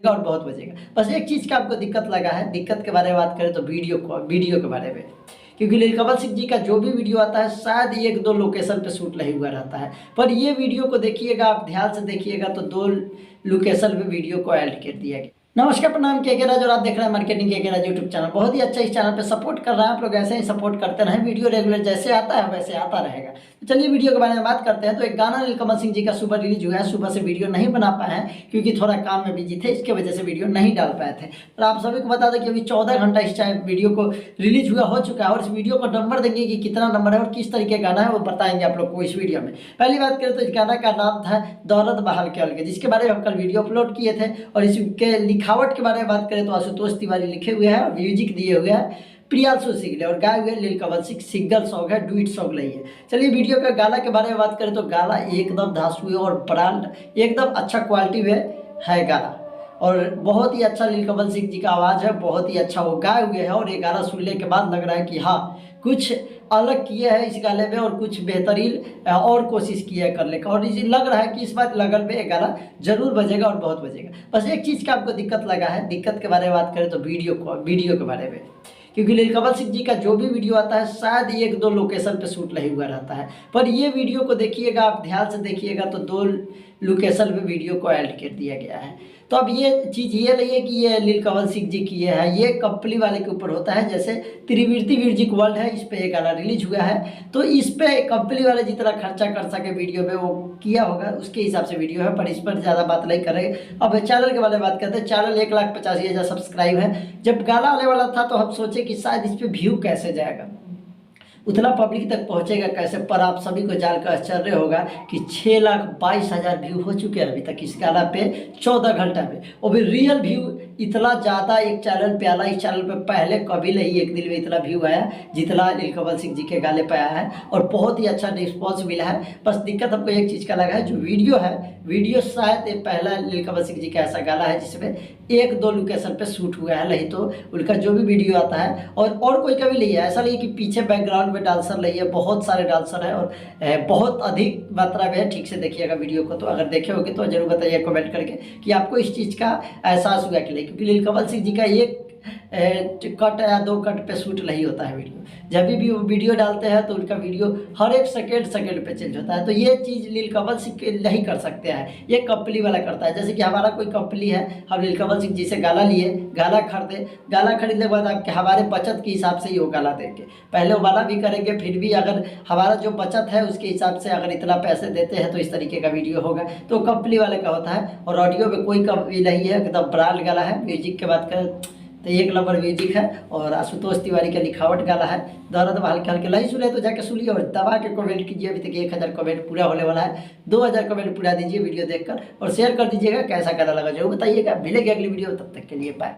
और बहुत बचेगा। बस एक चीज़ का आपको दिक्कत लगा है, दिक्कत के बारे में बात करें तो वीडियो के बारे में, क्योंकि नीलकमल सिंह जी का जो भी वीडियो आता है शायद 1-2 लोकेशन पे शूट नहीं हुआ रहता है, पर ये वीडियो को देखिएगा, आप ध्यान से देखिएगा तो 2 लोकेशन पे वीडियो को ऐड कर दिया गया। नमस्कार, प्रणाम, के राज और आप देख रहे हैं मार्केटिंग के राज यूट्यूब चैनल। बहुत ही अच्छा इस चैनल पे सपोर्ट कर रहे हैं आप लोग, ऐसे ही सपोर्ट करते रहें। वीडियो रेगुलर जैसे आता है वैसे आता रहेगा। तो चलिए वीडियो के बारे में बात करते हैं। तो एक गाना नीलकमल सिंह जी का सुबह रिलीज हुआ है, सुबह से वीडियो नहीं बना पाए हैं क्योंकि थोड़ा काम में बिजी थे, इसके वजह से वीडियो नहीं डाल पाए थे। और आप सभी को बता दें कि अभी 14 घंटा इस टाइम वीडियो को रिलीज हुआ हो चुका है, और इस वीडियो को नंबर देंगे कि कितना नंबर है और किस तरीके का गाना है वो बताएंगे आप लोग को इस वीडियो में। पहली बात करें तो इस गाना का नाम था दौलत बहाल के अलगे, जिसके बारे में हम कल वीडियो अपलोड किए थे। और इसके लिखावट के बारे में बात करें तो आशुतोष तिवारी लिखे हुए हैं और म्यूजिक दिए हुए हैं प्रियांशु सिंगले, और गाए हुए नीलकमल सिंह। सिंगल सॉन्ग है, डुइट सॉन्ग नहीं है। चलिए वीडियो का गाना के बारे में बात करें तो गाना एकदम धांसू है और ब्रांड एकदम अच्छा क्वालिटी में है गाना, और बहुत ही अच्छा नीलकमल सिंह जी का आवाज़ है, बहुत ही अच्छा वो गाए हुए हैं। और ये गाना सुनने के बाद लग रहा है कि हाँ, कुछ अलग किए हैं इस गाने में और कुछ बेहतरीन और कोशिश की है करने का, और इसे लग रहा है कि इस बात लगन में ये गाना जरूर बजेगा और बहुत बजेगा। बस एक चीज़ का आपको दिक्कत लगा है, दिक्कत के बारे में बात करें तो वीडियो के बारे में, क्योंकि नीलकमल सिंह जी का जो भी वीडियो आता है शायद 1-2 लोकेशन पे शूट नहीं हुआ रहता है, पर ये वीडियो को देखिएगा, आप ध्यान से देखिएगा तो 2 लोकेशन पे वीडियो को ऐड कर दिया गया है। तो अब ये चीज़ ये नहीं है कि ये नीलकमल सिंह जी की है, ये कंपनी वाले के ऊपर होता है। जैसे त्रिवृत्ति म्यूजिक वर्ल्ड है, इस पे एक गाना रिलीज हुआ है, तो इस पे कंपनी वाले जितना खर्चा कर सके वीडियो में वो किया होगा, उसके हिसाब से वीडियो है, पर इस पर ज़्यादा बात नहीं करेंगे। अब चैनल के बारे में बात करते हैं। चैनल 1,85,000 सब्सक्राइब है। जब गाना आने वाला था तो हम सोचे कि शायद इस पर व्यू कैसे जाएगा, उतना पब्लिक तक पहुंचेगा कैसे, पर आप सभी को जानकर आश्चर्य होगा कि 6,22,000 व्यू हो चुके हैं अभी तक इस गाना पे 14 घंटा में। और भी रियल व्यू इतना ज़्यादा एक चैनल पे आला, इस चैनल पे पहले कभी नहीं एक दिन में इतना व्यू आया जितना नीलकमल सिंह जी के गाने पे आया है, और बहुत ही अच्छा रिस्पॉन्स मिला है। बस दिक्कत हमको एक चीज़ का लगा है, जो वीडियो है, वीडियो शायद ये पहला नीलकमल सिंह जी का ऐसा गाना है जिसमें 1-2 लोकेशन पे शूट हुआ है, नहीं तो उनका जो भी वीडियो आता है और कोई कभी नहीं है। ऐसा नहीं कि पीछे बैकग्राउंड में डांसर नहीं है, बहुत सारे डांसर हैं और बहुत अधिक मात्रा में है। ठीक से देखिएगा वीडियो को, तो अगर देखे होगे तो जरूर बताइए कमेंट करके कि आपको इस चीज़ का एहसास हुआ कि नहीं, क्योंकि नीलकमल सिंह जी का एक कट या 2 कट पे शूट नहीं होता है वीडियो। जब भी वो वीडियो डालते हैं तो उनका वीडियो हर एक सेकेंड पे चेंज होता है। तो ये चीज़ नीलकमल सिंह नहीं कर सकते हैं, ये कंपनी वाला करता है। जैसे कि हमारा कोई कंपनी है, हम नीलकमल सिंह जी से गाना लिए, गाना खरीदे, गाना खरीदने के बाद आपके हमारे बचत के हिसाब से ही वो गाना देंगे। पहले वो वाला भी करेंगे, फिर भी अगर हमारा जो बचत है उसके हिसाब से अगर इतना पैसे देते हैं तो इस तरीके का वीडियो होगा। तो कंपनी वाले का होता है, और ऑडियो में कोई कमी नहीं है, एकदम ब्रांड गाना है। म्यूजिक की बात करें तो 1 नंबर म्यूजिक है, और आशुतोष तिवारी का लिखावट गाना है। दौलत बहाल के हल्के नहीं सुने तो जाके सुनिए और दबा के कमेंट कीजिए। अभी तक 1000 कमेंट पूरा होने वाला है, 2000 कमेंट पूरा दीजिए वीडियो देखकर, और शेयर कर दीजिएगा कैसा गाना लगा जरूर बताइएगा। मिलेगी अगली वीडियो, तब तक के लिए बाय।